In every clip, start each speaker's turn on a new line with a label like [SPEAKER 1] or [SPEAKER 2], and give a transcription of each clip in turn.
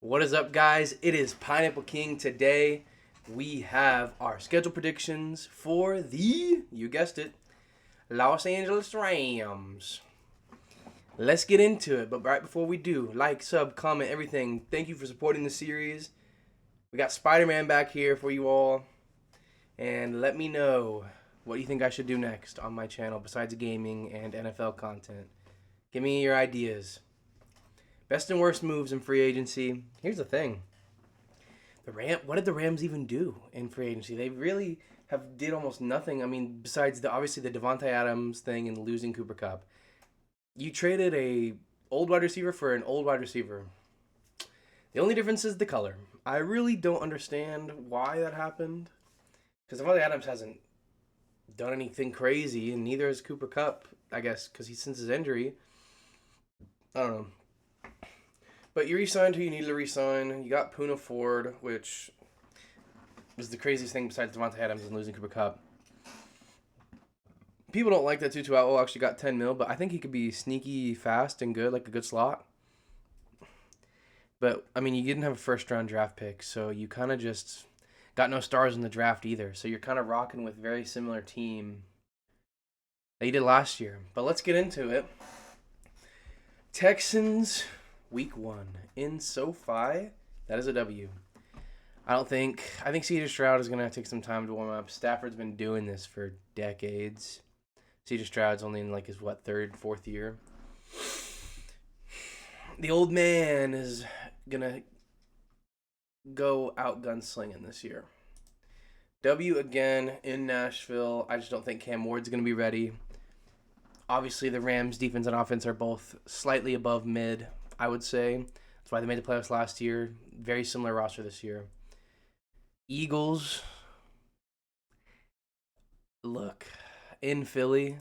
[SPEAKER 1] What is up, guys? It is Pineapple King. Today, we have our schedule predictions for you guessed it, Los Angeles Rams. Let's get into it, but right before we do, like, sub, comment, everything. Thank you for supporting the series. We got Spider-Man back here for you all. And let me know what you think I should do next on my channel besides gaming and NFL content. Give me your ideas. Best and worst moves in free agency. Here's the thing. What did the Rams even do in free agency? They really did almost nothing. I mean, besides obviously the Devontae Adams thing and losing Cooper Kupp. You traded a old wide receiver for an old wide receiver. The only difference is the color. I really don't understand why that happened. Because Devontae Adams hasn't done anything crazy, and neither has Cooper Kupp, I guess, because since his injury. I don't know. But you re-signed who you needed to re-sign. You got Poona Ford, which was the craziest thing besides Devontae Adams and losing Cooper Kupp. People don't like that Tutu Atwell actually got $10 million, but I think he could be sneaky fast and good, like a good slot. But, I mean, you didn't have a first-round draft pick, so you kind of just got no stars in the draft either. So you're kind of rocking with very similar team that you did last year. But let's get into it. Texans... Week 1 in SoFi, that is a W. I think C.J. Stroud is going to take some time to warm up. Stafford's been doing this for decades. C.J. Stroud's only in like his, third, fourth year. The old man is going to go out gunslinging this year. W again in Nashville. I just don't think Cam Ward's going to be ready. Obviously, the Rams' defense and offense are both slightly above mid, I would say. That's why they made the playoffs last year. Very similar roster this year. Eagles. Look, in Philly,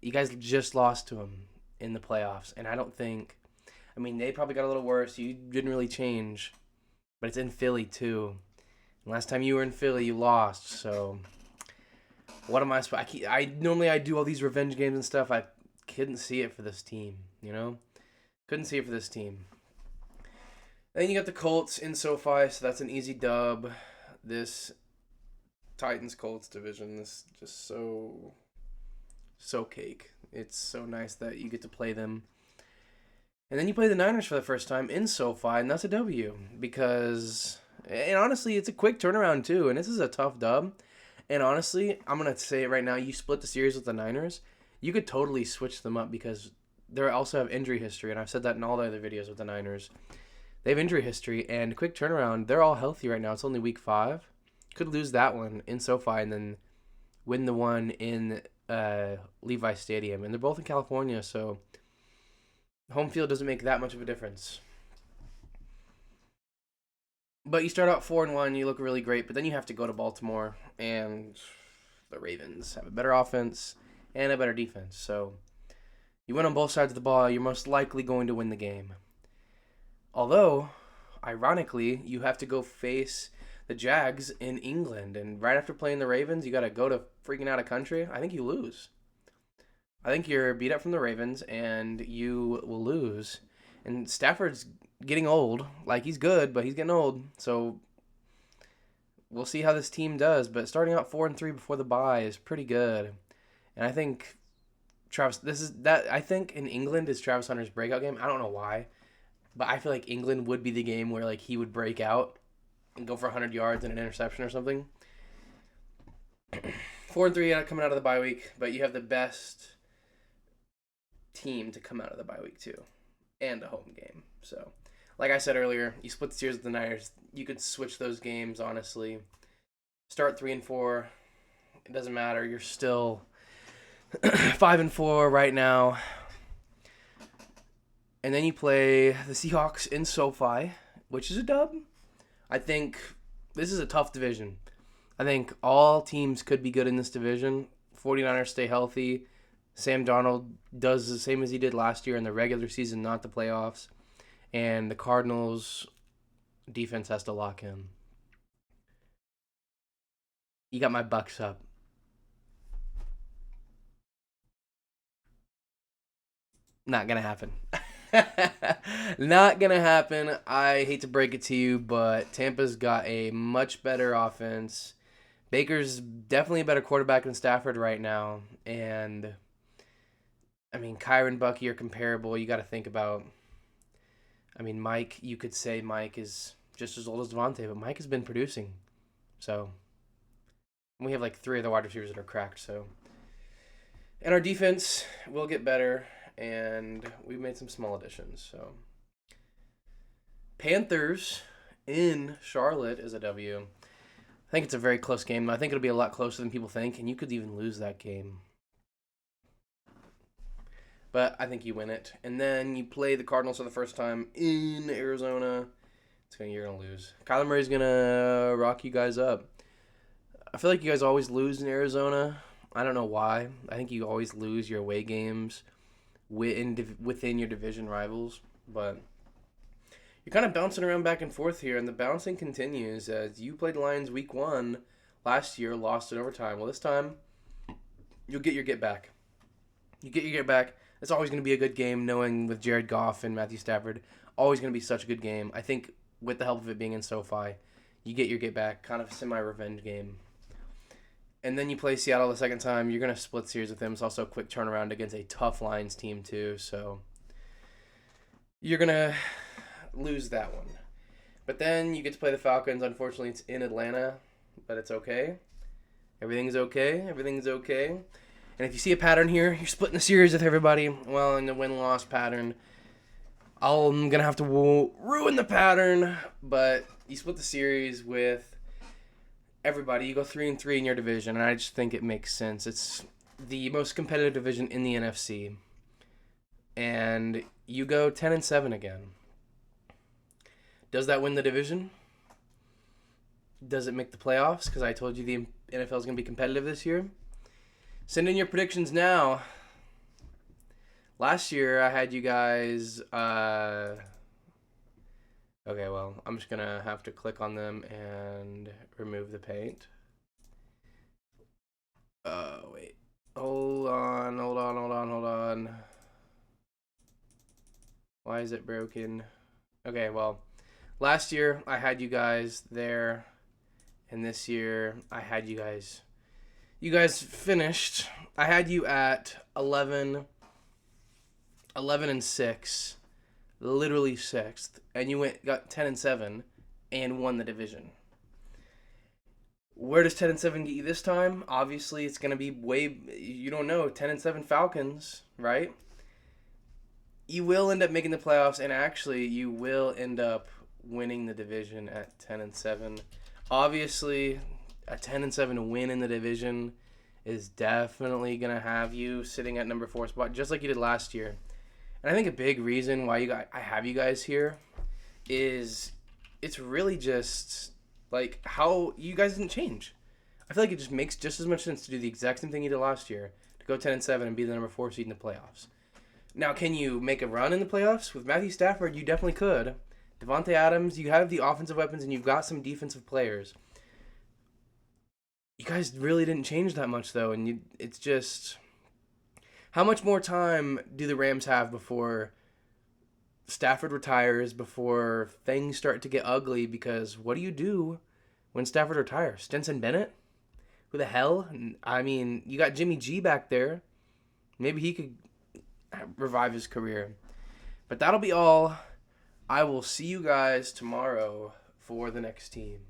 [SPEAKER 1] you guys just lost to them in the playoffs. And I don't think, I mean, they probably got a little worse. You didn't really change. But it's in Philly, too. And last time you were in Philly, you lost. So, what am I normally I do all these revenge games and stuff. I couldn't see it for this team, you know? Couldn't see it for this team. Then you got the Colts in SoFi, so that's an easy dub. This Titans-Colts division is just so cake. It's so nice that you get to play them. And then you play the Niners for the first time in SoFi, and that's a W. And honestly, it's a quick turnaround too, and this is a tough dub. And honestly, I'm going to say it right now, you split the series with the Niners, you could totally switch them up because they also have injury history, and I've said that in all the other videos with the Niners. They have injury history, and quick turnaround. They're all healthy right now. It's only week 5. Could lose that one in SoFi and then win the one in Levi Stadium. And they're both in California, so home field doesn't make that much of a difference. But you start out 4-1, you look really great, but then you have to go to Baltimore, and the Ravens have a better offense and a better defense, so you win on both sides of the ball, you're most likely going to win the game. Although, ironically, you have to go face the Jags in England. And right after playing the Ravens, you got to go to freaking out of country. I think you lose. I think you're beat up from the Ravens, and you will lose. And Stafford's getting old. Like, he's good, but he's getting old. So, we'll see how this team does. But starting out 4-3 before the bye is pretty good. And I think I think in England is Travis Hunter's breakout game. I don't know why, but I feel like England would be the game where like he would break out and go for 100 yards and an interception or something. 4-3 coming out of the bye week, but you have the best team to come out of the bye week too, and a home game. So, like I said earlier, you split the series with the Niners. You could switch those games honestly. Start 3-4. It doesn't matter. You're still 5-4 right now. And then you play the Seahawks in SoFi, which is a dub. I think this is a tough division. I think all teams could be good in this division. 49ers stay healthy. Sam Darnold does the same as he did last year in the regular season, not the playoffs. And the Cardinals defense has to lock in. You got my Bucks up. Not going to happen. Not gonna happen. I hate to break it to you, but Tampa's got a much better offense. Baker's definitely a better quarterback than Stafford right now, and I mean Kyron Bucky are comparable. You got to think about. I mean Mike. You could say Mike is just as old as Devontae, but Mike has been producing. So we have like three of the wide receivers that are cracked. So and our defense will get better, and we've made some small additions. So Panthers in Charlotte is a W. I think it's a very close game. I think it'll be a lot closer than people think, and you could even lose that game. But I think you win it. And then you play the Cardinals for the first time in Arizona. You're going to lose. Kyler Murray's going to rock you guys up. I feel like you guys always lose in Arizona. I don't know why. I think you always lose your away games within your division rivals. But you're kind of bouncing around back and forth here, and the bouncing continues as you played Lions week 1 last year, lost in overtime. Well, this time, you'll get your get back. You get your get back. It's always going to be a good game, knowing with Jared Goff and Matthew Stafford, always going to be such a good game. I think with the help of it being in SoFi, you get your get back, kind of a semi-revenge game. And then you play Seattle the second time. You're going to split series with them. It's also a quick turnaround against a tough Lions team, too. So you're going to lose that one. But then you get to play the Falcons. Unfortunately, it's in Atlanta, but it's okay. Everything's okay. Everything's okay. And if you see a pattern here, you're splitting the series with everybody. Well, in the win-loss pattern, I'm going to have to ruin the pattern, but you split the series with everybody. You go 3-3 in your division, and I just think it makes sense. It's the most competitive division in the NFC. And you go 10-7 again. Does that win the division? Does it make the playoffs? Because I told you the NFL is going to be competitive this year. Send in your predictions now. Last year, I had you guys... Okay, well, I'm just going to have to click on them and remove the paint. Wait. Hold on. Why is it broken? Okay, well, last year, I had you guys there. And this year, I had you guys... You guys finished. I had you at 11 and 6, literally 6th, and you got 10-7 and won the division. Where does 10-7 get you this time? Obviously, it's going to be you don't know, 10-7 Falcons, right? You will end up making the playoffs, and actually, you will end up winning the division at 10-7. Obviously, a 10-7 win in the division is definitely going to have you sitting at number 4 spot, just like you did last year. And I think a big reason why I have you guys here is it's really just like how you guys didn't change. I feel like it just makes just as much sense to do the exact same thing you did last year, to go 10-7 and be the number 4 seed in the playoffs. Now, can you make a run in the playoffs? With Matthew Stafford, you definitely could. Devontae Adams, you have the offensive weapons and you've got some defensive players. You guys really didn't change that much, though, and it's just... How much more time do the Rams have before Stafford retires, before things start to get ugly? Because what do you do when Stafford retires? Stetson Bennett? Who the hell? I mean, you got Jimmy G back there. Maybe he could revive his career. But that'll be all. I will see you guys tomorrow for the next team.